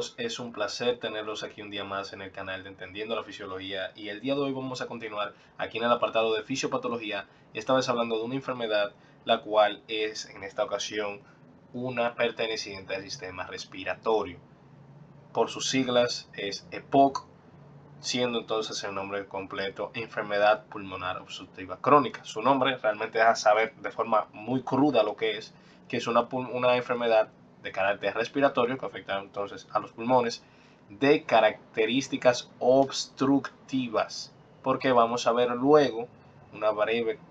todos, es un placer tenerlos aquí un día más en el canal de Entendiendo la Fisiología, y el día de hoy vamos a continuar aquí en el apartado de fisiopatología, esta vez hablando de una enfermedad la cual es en esta ocasión una perteneciente al sistema respiratorio. Por sus siglas es EPOC, siendo entonces el nombre completo enfermedad pulmonar obstructiva crónica. Su nombre realmente deja saber de forma muy cruda lo que es una enfermedad de carácter respiratorio que afecta entonces a los pulmones, de características obstructivas, porque vamos a ver luego una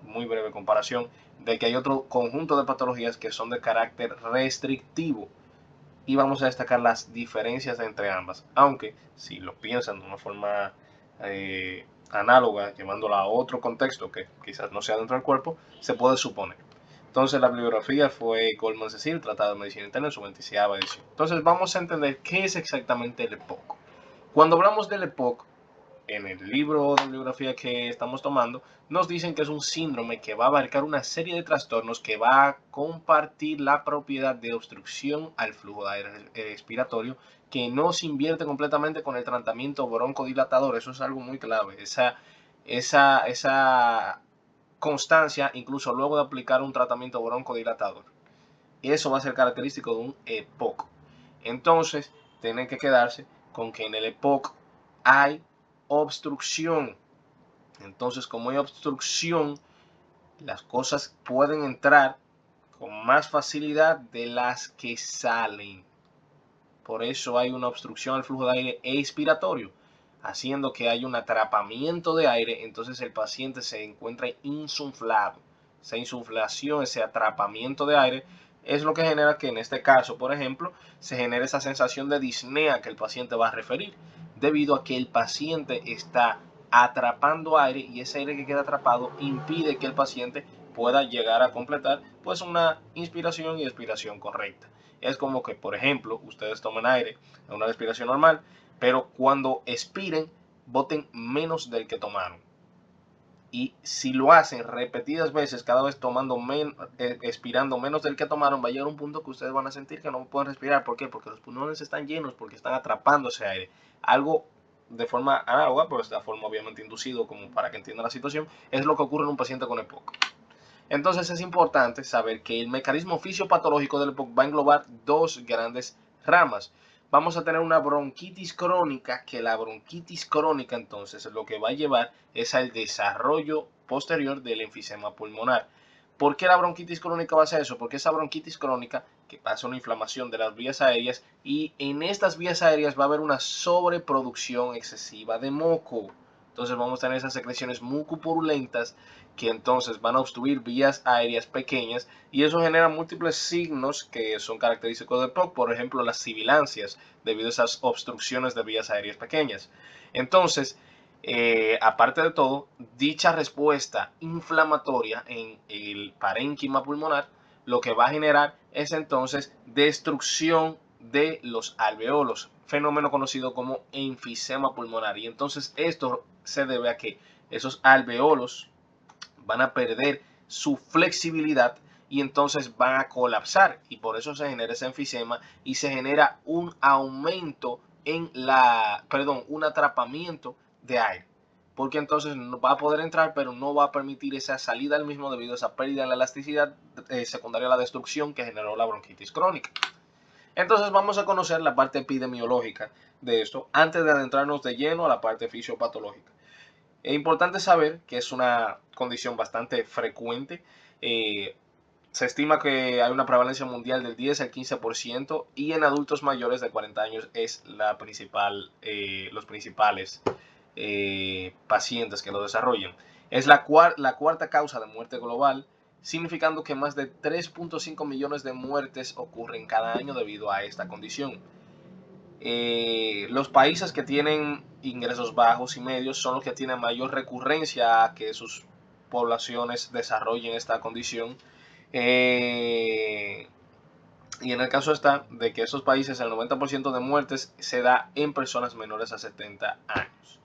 muy breve comparación de que hay otro conjunto de patologías que son de carácter restrictivo, y vamos a destacar las diferencias entre ambas, aunque si lo piensan de una forma análoga, llevándola a otro contexto que quizás no sea dentro del cuerpo, se puede suponer. Entonces la bibliografía fue Goldman Cecil, Tratado de Medicina Interna, en su 20ª edición. Entonces vamos a entender qué es exactamente el EPOC. Cuando hablamos del EPOC, en el libro de bibliografía que estamos tomando, nos dicen que es un síndrome que va a abarcar una serie de trastornos que va a compartir la propiedad de obstrucción al flujo de aire respiratorio, que no se invierte completamente con el tratamiento broncodilatador. Eso es algo muy clave. Esa constancia, incluso luego de aplicar un tratamiento broncodilatador. Eso va a ser característico de un EPOC. Entonces, tienen que quedarse con que en el EPOC hay obstrucción. Entonces, como hay obstrucción, las cosas pueden entrar con más facilidad de las que salen. Por eso hay una obstrucción al flujo de aire expiratorio, haciendo que haya un atrapamiento de aire. Entonces el paciente se encuentra insuflado. Esa insuflación, ese atrapamiento de aire, es lo que genera que en este caso, por ejemplo, se genere esa sensación de disnea que el paciente va a referir, debido a que el paciente está atrapando aire, y ese aire que queda atrapado impide que el paciente pueda llegar a completar pues una inspiración y expiración correcta. Es como que, por ejemplo, ustedes toman aire en una respiración normal, pero cuando expiren, boten menos del que tomaron. Y si lo hacen repetidas veces, cada vez expirando menos del que tomaron, va a llegar un punto que ustedes van a sentir que no pueden respirar. ¿Por qué? Porque los pulmones están llenos, porque están atrapando ese aire. Algo de forma análoga, pero de forma obviamente inducido, como para que entiendan la situación, es lo que ocurre en un paciente con EPOC. Entonces es importante saber que el mecanismo fisiopatológico del EPOC va a englobar dos grandes ramas. Vamos a tener una bronquitis crónica, que la bronquitis crónica entonces lo que va a llevar es al desarrollo posterior del enfisema pulmonar. ¿Por qué la bronquitis crónica va a hacer eso? Porque esa bronquitis crónica que pasa una inflamación de las vías aéreas, y en estas vías aéreas va a haber una sobreproducción excesiva de moco. Entonces vamos a tener esas secreciones mucopurulentas que entonces van a obstruir vías aéreas pequeñas, y eso genera múltiples signos que son característicos de EPOC, por ejemplo las sibilancias, debido a esas obstrucciones de vías aéreas pequeñas. Entonces, aparte de todo, dicha respuesta inflamatoria en el parénquima pulmonar lo que va a generar es entonces destrucción de los alveolos, fenómeno conocido como enfisema pulmonar. Y entonces esto se debe a que esos alveolos van a perder su flexibilidad y entonces van a colapsar, y por eso se genera ese enfisema y se genera un aumento un atrapamiento de aire, porque entonces no va a poder entrar, pero no va a permitir esa salida al mismo debido a esa pérdida en la elasticidad secundaria a la destrucción que generó la bronquitis crónica. Entonces vamos a conocer la parte epidemiológica de esto antes de adentrarnos de lleno a la parte fisiopatológica. Es importante saber que es una condición bastante frecuente. Se estima que hay una prevalencia mundial del 10 al 15%, y en adultos mayores de 40 años es los principales pacientes que lo desarrollan. Es la cuarta causa de muerte global, significando que más de 3.5 millones de muertes ocurren cada año debido a esta condición. Los países que tienen ingresos bajos y medios son los que tienen mayor recurrencia a que sus poblaciones desarrollen esta condición. Y en el caso está de que esos países el 90% de muertes se da en personas menores a 70 años.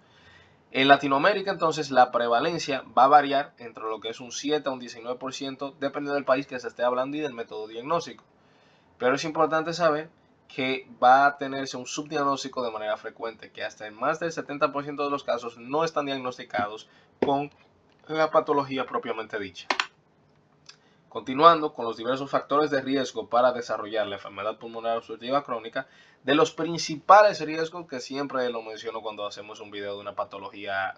En Latinoamérica entonces la prevalencia va a variar entre lo que es un 7 a un 19%, dependiendo del país que se esté hablando y del método diagnóstico. Pero es importante saber que va a tenerse un subdiagnóstico de manera frecuente, que hasta en más del 70% de los casos no están diagnosticados con la patología propiamente dicha. Continuando con los diversos factores de riesgo para desarrollar la enfermedad pulmonar obstructiva crónica, de los principales riesgos que siempre lo menciono cuando hacemos un video de una patología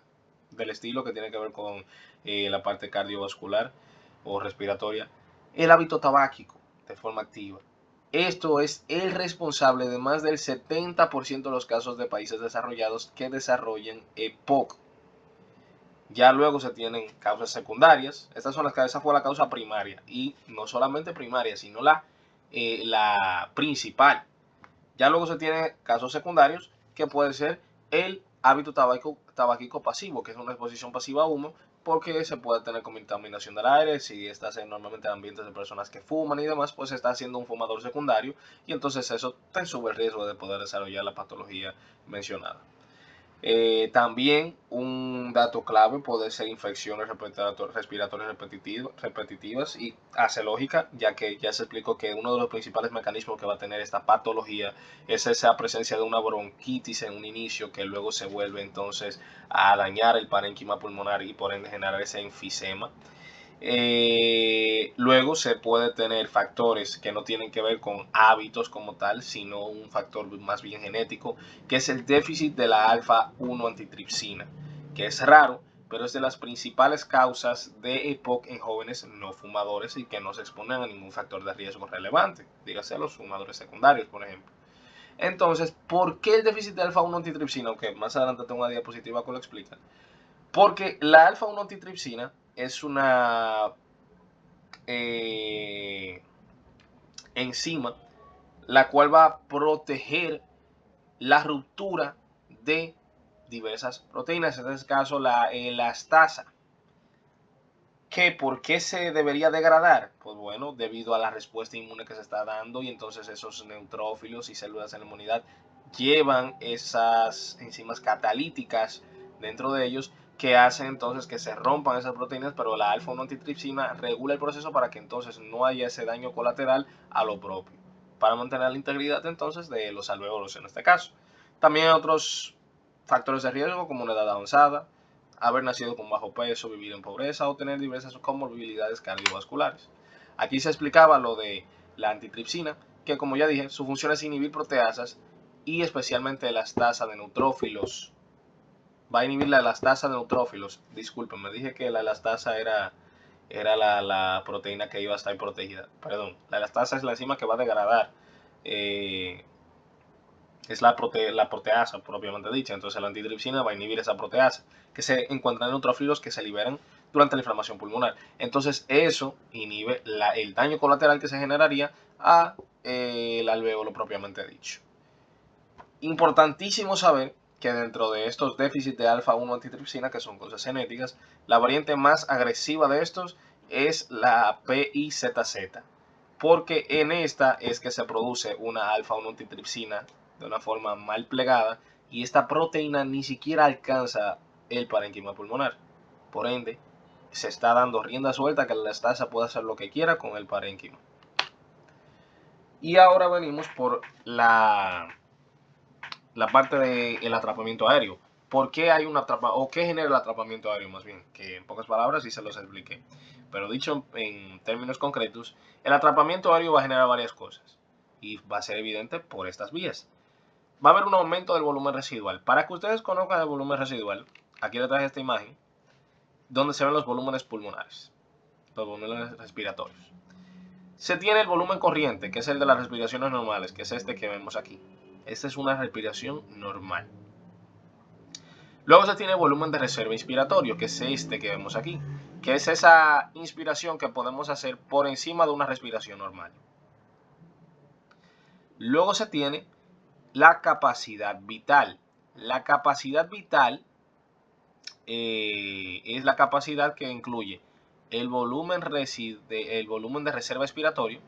del estilo que tiene que ver con la parte cardiovascular o respiratoria, el hábito tabáquico de forma activa. Esto es el responsable de más del 70% de los casos de países desarrollados que desarrollen EPOC. Ya luego se tienen causas secundarias. Esa fue la causa primaria. Y no solamente primaria, sino la principal. Ya luego se tienen casos secundarios, que puede ser el hábito tabáquico pasivo, que es una exposición pasiva a humo, porque se puede tener contaminación del aire. Si estás normalmente en ambientes de personas que fuman y demás, pues estás siendo un fumador secundario, y entonces eso te sube el riesgo de poder desarrollar la patología mencionada. También un dato clave puede ser infecciones respiratorias repetitivas, y hace lógica, ya que ya se explicó que uno de los principales mecanismos que va a tener esta patología es esa presencia de una bronquitis en un inicio, que luego se vuelve entonces a dañar el parénquima pulmonar y por ende generar ese enfisema. Luego se puede tener factores que no tienen que ver con hábitos como tal, sino un factor más bien genético, que es el déficit de la alfa-1 antitripsina, que es raro, pero es de las principales causas de EPOC en jóvenes no fumadores y que no se exponen a ningún factor de riesgo relevante, dígase a los fumadores secundarios, por ejemplo. Entonces, ¿por qué el déficit de alfa-1 antitripsina? Aunque más adelante tengo una diapositiva que lo explica. Porque la alfa-1 antitripsina es una enzima la cual va a proteger la ruptura de diversas proteínas, en este caso la elastasa. ¿Por qué se debería degradar? Pues bueno, debido a la respuesta inmune que se está dando, y entonces esos neutrófilos y células en la inmunidad llevan esas enzimas catalíticas dentro de ellos, que hacen entonces que se rompan esas proteínas, pero la alfa-1 antitripsina regula el proceso para que entonces no haya ese daño colateral a lo propio, para mantener la integridad entonces de los alvéolos en este caso. También otros factores de riesgo, como una edad avanzada, haber nacido con bajo peso, vivir en pobreza o tener diversas comorbilidades cardiovasculares. Aquí se explicaba lo de la antitripsina, que como ya dije, su función es inhibir proteasas y especialmente la elastasa de neutrófilos. Va a inhibir la elastasa de neutrófilos. Disculpen, me dije que la elastasa era la proteína que iba a estar protegida. Perdón, la elastasa es la enzima que va a degradar. Es la proteasa propiamente dicha. Entonces la antitripsina va a inhibir esa proteasa, que se encuentran en neutrófilos que se liberan durante la inflamación pulmonar. Entonces eso inhibe el daño colateral que se generaría al alvéolo propiamente dicho. Importantísimo saber que dentro de estos déficits de alfa-1 antitripsina, que son cosas genéticas, la variante más agresiva de estos es la PIZZ, porque en esta es que se produce una alfa-1 antitripsina de una forma mal plegada, y esta proteína ni siquiera alcanza el parénquima pulmonar. Por ende, se está dando rienda suelta que la elastasa puede hacer lo que quiera con el parénquima. Y ahora venimos por la parte del atrapamiento aéreo. ¿Por qué hay un atrapamiento? ¿O qué genera el atrapamiento aéreo más bien? Que en pocas palabras sí se los expliqué. Pero dicho en términos concretos, el atrapamiento aéreo va a generar varias cosas. Y va a ser evidente por estas vías. Va a haber un aumento del volumen residual. Para que ustedes conozcan el volumen residual, aquí les traje esta imagen, donde se ven los volúmenes pulmonares, los volúmenes respiratorios. Se tiene el volumen corriente, que es el de las respiraciones normales, que es este que vemos aquí. Esta es una respiración normal. Luego se tiene el volumen de reserva inspiratorio, que es este que vemos aquí, que es esa inspiración que podemos hacer por encima de una respiración normal. Luego se tiene la capacidad vital. La capacidad vital es la capacidad que incluye el volumen de reserva expiratorio,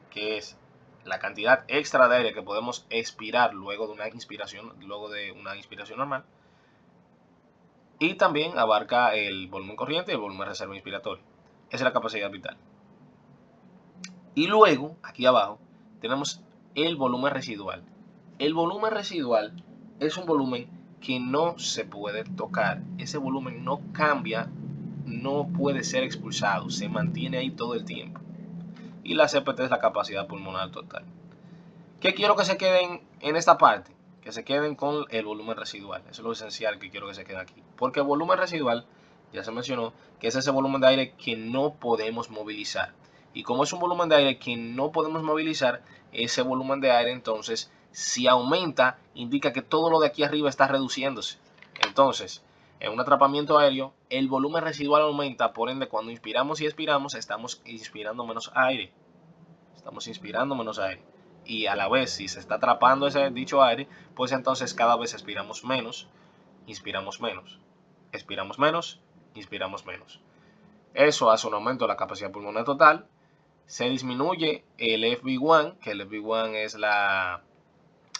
que es la cantidad extra de aire que podemos expirar luego de una inspiración normal, y también abarca el volumen corriente y el volumen de reserva inspiratorio. Esa es la capacidad vital. Y luego, aquí abajo, tenemos el volumen residual. El volumen residual es un volumen que no se puede tocar. Ese volumen no cambia, no puede ser expulsado, se mantiene ahí todo el tiempo. Y la CPT es la capacidad pulmonar total. ¿Qué quiero que se queden en esta parte? Que se queden con el volumen residual. Eso es lo esencial que quiero que se quede aquí. Porque el volumen residual, ya se mencionó, que es ese volumen de aire que no podemos movilizar. Y como es un volumen de aire que no podemos movilizar, ese volumen de aire entonces, si aumenta, indica que todo lo de aquí arriba está reduciéndose. Entonces, en un atrapamiento aéreo, el volumen residual aumenta, por ende, cuando inspiramos y expiramos, estamos inspirando menos aire. Estamos inspirando menos aire. Y a la vez, si se está atrapando ese dicho aire, pues entonces cada vez expiramos menos, inspiramos menos, expiramos menos, inspiramos menos. Eso hace un aumento de la capacidad pulmonar total. Se disminuye el FV1, que el FV1 es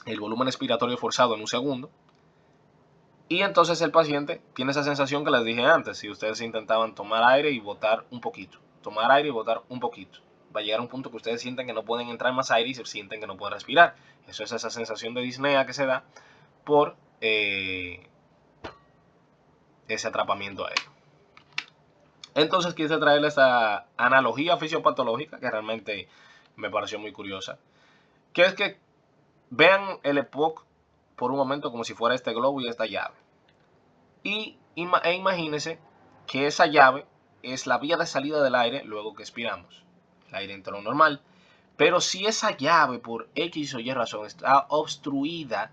el volumen expiratorio forzado en un segundo. Y entonces el paciente tiene esa sensación que les dije antes, si ustedes intentaban tomar aire y botar un poquito, tomar aire y botar un poquito. Va a llegar un punto que ustedes sienten que no pueden entrar más aire y se sienten que no pueden respirar. Eso es esa sensación de disnea que se da por ese atrapamiento aéreo. Entonces quise traerles esta analogía fisiopatológica que realmente me pareció muy curiosa, que es que vean el EPOC por un momento como si fuera este globo y esta llave. E imagínense que esa llave es la vía de salida del aire luego que expiramos. El aire entró normal. Pero si esa llave por X o Y razón está obstruida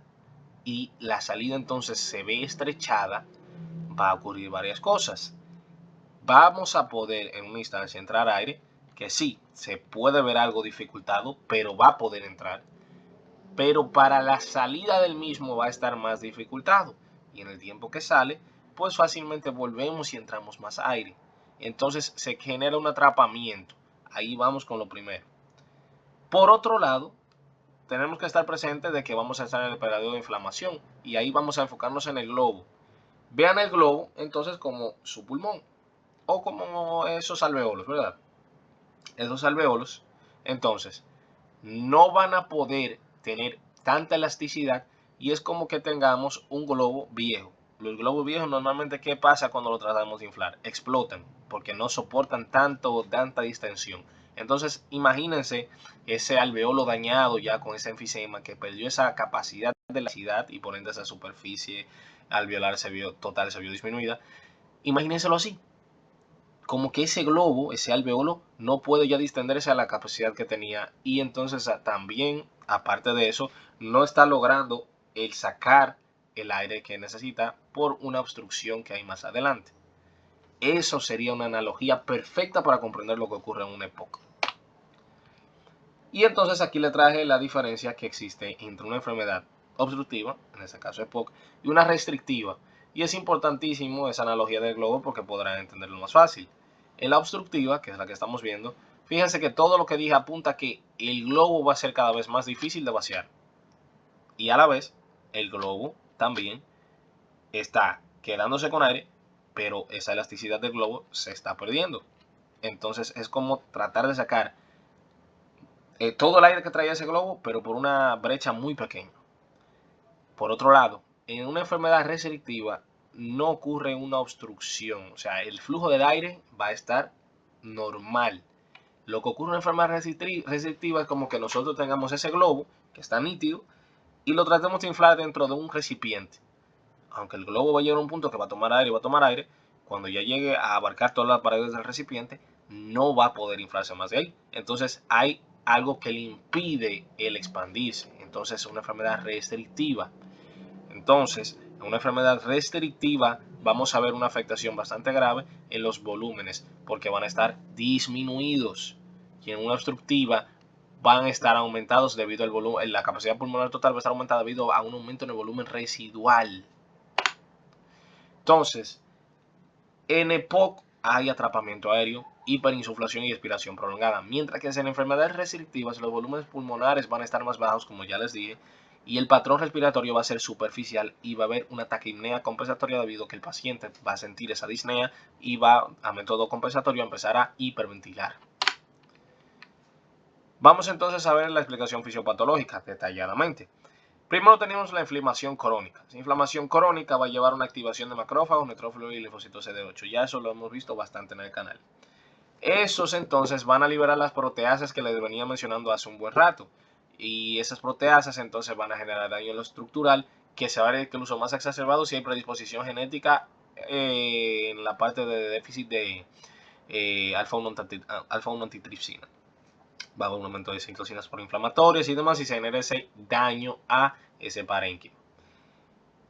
y la salida entonces se ve estrechada, va a ocurrir varias cosas. Vamos a poder en una instancia entrar aire, que sí, se puede ver algo dificultado, pero va a poder entrar. Pero para la salida del mismo va a estar más dificultado. Y en el tiempo que sale, pues fácilmente volvemos y entramos más aire. Entonces se genera un atrapamiento. Ahí vamos con lo primero. Por otro lado, tenemos que estar presentes de que vamos a estar en el periodo de inflamación. Y ahí vamos a enfocarnos en el globo. Vean el globo entonces como su pulmón. O como esos alveolos, ¿verdad? Esos alveolos, entonces, no van a poder tener tanta elasticidad y es como que tengamos un globo viejo. Los globos viejos normalmente, ¿qué pasa cuando lo tratamos de inflar? Explotan porque no soportan tanta distensión. Entonces, imagínense ese alveolo dañado ya con ese enfisema que perdió esa capacidad de elasticidad y por ende esa superficie alveolar total se vio disminuida. Imagínenselo así. Como que ese globo, ese alveolo, no puede ya distenderse a la capacidad que tenía y entonces también, aparte de eso, no está logrando el sacar el aire que necesita por una obstrucción que hay más adelante. Eso sería una analogía perfecta para comprender lo que ocurre en una EPOC. Y entonces aquí le traje la diferencia que existe entre una enfermedad obstructiva, en este caso EPOC, y una restrictiva. Y es importantísimo esa analogía del globo porque podrán entenderlo más fácil. En la obstructiva, que es la que estamos viendo, fíjense que todo lo que dije apunta a que el globo va a ser cada vez más difícil de vaciar. Y a la vez, el globo también está quedándose con aire, pero esa elasticidad del globo se está perdiendo. Entonces es como tratar de sacar todo el aire que traía ese globo, pero por una brecha muy pequeña. Por otro lado, en una enfermedad restrictiva no ocurre una obstrucción, o sea, el flujo del aire va a estar normal. Lo que ocurre en una enfermedad restrictiva es como que nosotros tengamos ese globo, que está nítido, y lo tratemos de inflar dentro de un recipiente. Aunque el globo va a llegar a un punto que va a tomar aire, cuando ya llegue a abarcar todas las paredes del recipiente, no va a poder inflarse más de ahí. Entonces hay algo que le impide el expandirse. Entonces es una enfermedad restrictiva. Entonces, en una enfermedad restrictiva vamos a ver una afectación bastante grave en los volúmenes porque van a estar disminuidos. Y en una obstructiva van a estar aumentados debido al volumen, la capacidad pulmonar total va a estar aumentada debido a un aumento en el volumen residual. Entonces, en EPOC hay atrapamiento aéreo, hiperinsuflación y expiración prolongada, mientras que en enfermedades restrictivas los volúmenes pulmonares van a estar más bajos, como ya les dije, y el patrón respiratorio va a ser superficial y va a haber una taquipnea compensatoria debido a que el paciente va a sentir esa disnea y va a método compensatorio a empezar a hiperventilar. Vamos entonces a ver la explicación fisiopatológica detalladamente. Primero tenemos la inflamación crónica. La inflamación crónica va a llevar a una activación de macrófagos, neutrófilos y linfocitos CD8. Ya eso lo hemos visto bastante en el canal. Esos entonces van a liberar las proteasas que les venía mencionando hace un buen rato. Y esas proteasas entonces van a generar daño en lo estructural, que se va a ver que el uso más exacerbado si hay predisposición genética en la parte de déficit de alfa-1 antitripsina. Va a haber un aumento de citocinas proinflamatorias y demás y se genera ese daño a ese parénquima.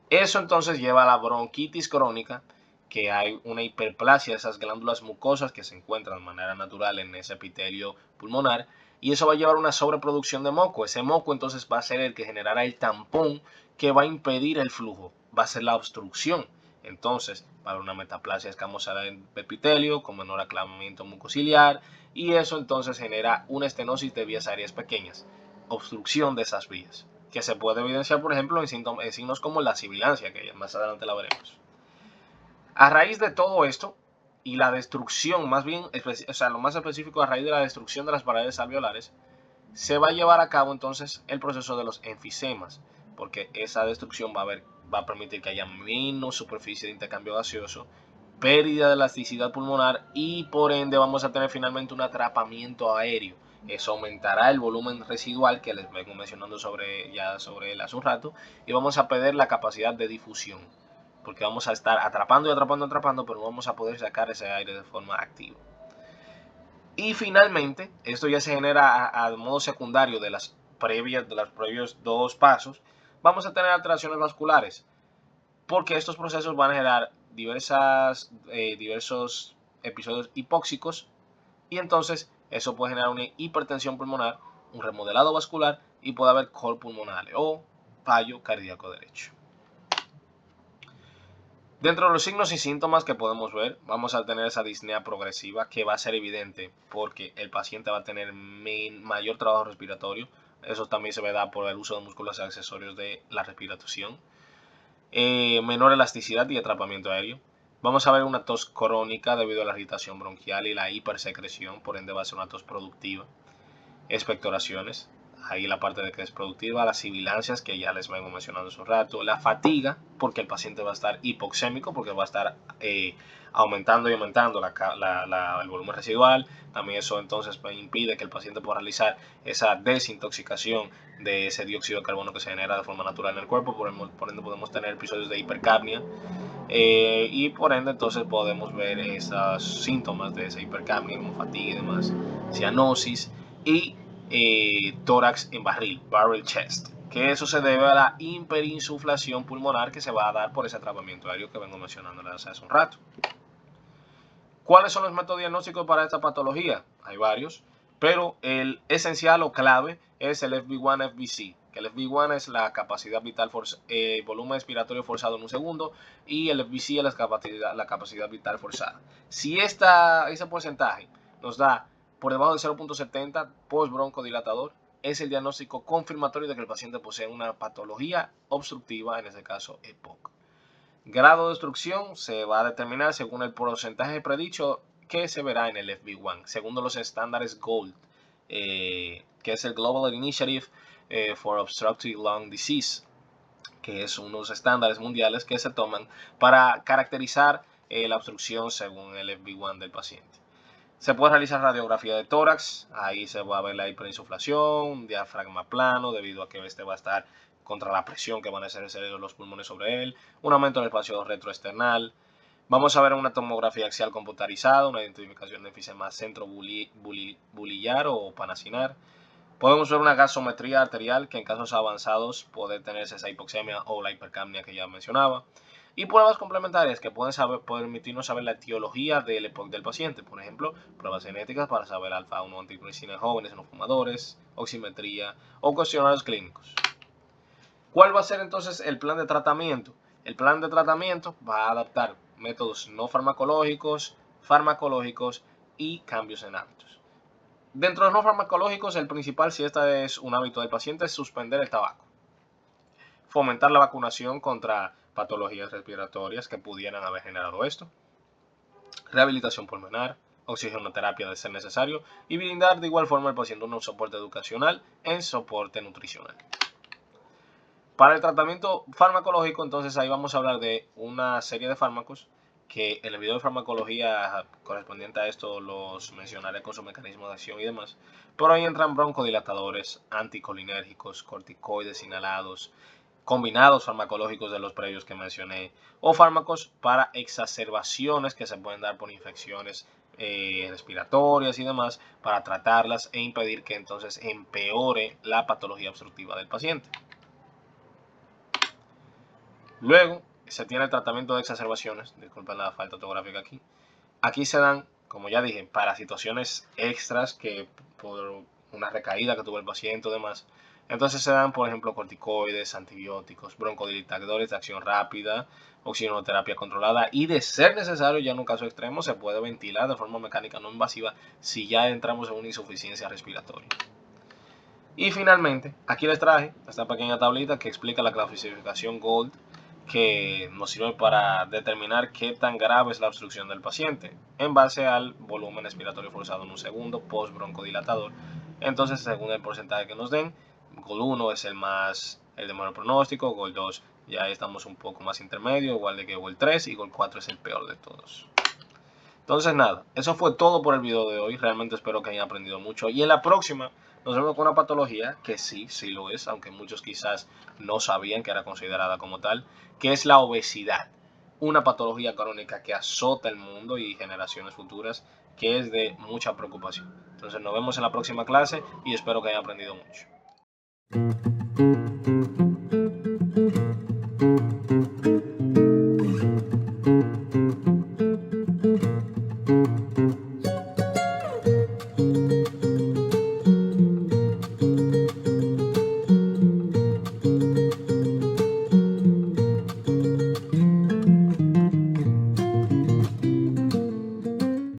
Eso entonces lleva a la bronquitis crónica, que hay una hiperplasia de esas glándulas mucosas que se encuentran de manera natural en ese epitelio pulmonar, y eso va a llevar a una sobreproducción de moco. Ese moco entonces va a ser el que generará el tampón que va a impedir el flujo, va a ser la obstrucción. Entonces va a haber una metaplasia escamosa del epitelio con menor aclaramiento mucociliar, y eso entonces genera una estenosis de vías aéreas pequeñas, obstrucción de esas vías, que se puede evidenciar, por ejemplo, en signos como la sibilancia, que más adelante la veremos. A raíz de todo esto y la destrucción, más bien, o sea, lo más específico, a raíz de la destrucción de las paredes alveolares, se va a llevar a cabo entonces el proceso de los enfisemas, porque esa destrucción va a permitir que haya menos superficie de intercambio gaseoso, pérdida de elasticidad pulmonar y por ende vamos a tener finalmente un atrapamiento aéreo. Eso aumentará el volumen residual que les vengo mencionando sobre él hace un rato, y vamos a perder la capacidad de difusión, porque vamos a estar atrapando y atrapando, pero no vamos a poder sacar ese aire de forma activa. Y finalmente, esto ya se genera a modo secundario de los previos dos pasos, vamos a tener alteraciones vasculares, porque estos procesos van a generar diversos episodios hipóxicos, y entonces eso puede generar una hipertensión pulmonar, un remodelado vascular y puede haber col pulmonale o fallo cardíaco derecho. Dentro de los signos y síntomas que podemos ver, vamos a tener esa disnea progresiva que va a ser evidente porque el paciente va a tener mayor trabajo respiratorio. Eso también se va a dar por el uso de músculos accesorios de la respiración. Menor elasticidad y atrapamiento aéreo. Vamos a ver una tos crónica debido a la irritación bronquial y la hipersecreción, por ende va a ser una tos productiva. Expectoraciones, ahí la parte de que es productiva, las sibilancias que ya les vengo mencionando hace un rato, la fatiga, porque el paciente va a estar hipoxémico, porque va a estar aumentando y aumentando el volumen residual. También eso entonces impide que el paciente pueda realizar esa desintoxicación de ese dióxido de carbono que se genera de forma natural en el cuerpo, por ende podemos tener episodios de hipercapnia. Y por ende entonces podemos ver esos síntomas de esa hipercapnia como fatiga y demás, cianosis y tórax en barrel chest, que eso se debe a la hiperinsuflación pulmonar que se va a dar por ese atrapamiento aéreo que vengo mencionando hace un rato. ¿Cuáles son los métodos diagnósticos para esta patología? Hay varios, pero el esencial o clave es el FB1-FBC, que el FB1 es la capacidad vital, volumen expiratorio forzado en un segundo, y el FBC es la capacidad vital forzada. Si ese porcentaje nos da por debajo de 0.70 post-broncodilatador, es el diagnóstico confirmatorio de que el paciente posee una patología obstructiva, en este caso EPOC. Grado de obstrucción se va a determinar según el porcentaje predicho que se verá en el FB1, según los estándares GOLD, que es el Global Initiative for Obstructive Lung Disease, que es unos estándares mundiales que se toman para caracterizar la obstrucción según el FB1 del paciente. Se puede realizar radiografía de tórax, ahí se va a ver la hiperinsuflación, diafragma plano, debido a que este va a estar contra la presión que van a ejercer los pulmones sobre él, un aumento en el espacio retroesternal. Vamos a ver una tomografía axial computarizada, una identificación de enfisema centrobuliar o panacinar. Podemos ver una gasometría arterial, que en casos avanzados puede tenerse esa hipoxemia o la hipercapnia que ya mencionaba. Y pruebas complementarias que pueden permitirnos saber la etiología del EPOC del paciente. Por ejemplo, pruebas genéticas para saber alfa-1 antitripsina en jóvenes no fumadores, oximetría o cuestionarios clínicos. ¿Cuál va a ser entonces el plan de tratamiento? El plan de tratamiento va a adaptar métodos no farmacológicos, farmacológicos y cambios en hábitos. Dentro de los no farmacológicos, el principal, si este es un hábito del paciente, es suspender el tabaco. Fomentar la vacunación contra patologías respiratorias que pudieran haber generado esto. Rehabilitación pulmonar, oxigenoterapia de ser necesario y brindar de igual forma al paciente un soporte educacional en soporte nutricional. Para el tratamiento farmacológico, entonces ahí vamos a hablar de una serie de fármacos que en el video de farmacología correspondiente a esto los mencionaré con su mecanismo de acción y demás. Pero ahí entran broncodilatadores, anticolinérgicos, corticoides inhalados, combinados farmacológicos de los previos que mencioné, o fármacos para exacerbaciones que se pueden dar por infecciones respiratorias y demás, para tratarlas e impedir que entonces empeore la patología obstructiva del paciente. Luego se tiene el tratamiento de exacerbaciones, disculpen la falta ortográfica aquí. Aquí se dan, como ya dije, para situaciones extras que por una recaída que tuvo el paciente o demás. Entonces se dan, por ejemplo, corticoides, antibióticos, broncodilatadores de acción rápida, oxigenoterapia controlada y de ser necesario, ya en un caso extremo, se puede ventilar de forma mecánica no invasiva si ya entramos en una insuficiencia respiratoria. Y finalmente, aquí les traje esta pequeña tablita que explica la clasificación GOLD, que nos sirve para determinar qué tan grave es la obstrucción del paciente en base al volumen expiratorio forzado en un segundo post broncodilatador. Entonces, según el porcentaje que nos den, GOL 1 es el de menor pronóstico, GOL 2 ya estamos un poco más intermedio, igual de que GOL 3, y GOL 4 es el peor de todos. Entonces nada, eso fue todo por el video de hoy. Realmente espero que hayan aprendido mucho. Y en la próxima nos vemos con una patología que sí lo es, aunque muchos quizás no sabían que era considerada como tal, que es la obesidad. Una patología crónica que azota el mundo y generaciones futuras, que es de mucha preocupación. Entonces nos vemos en la próxima clase y espero que hayan aprendido mucho.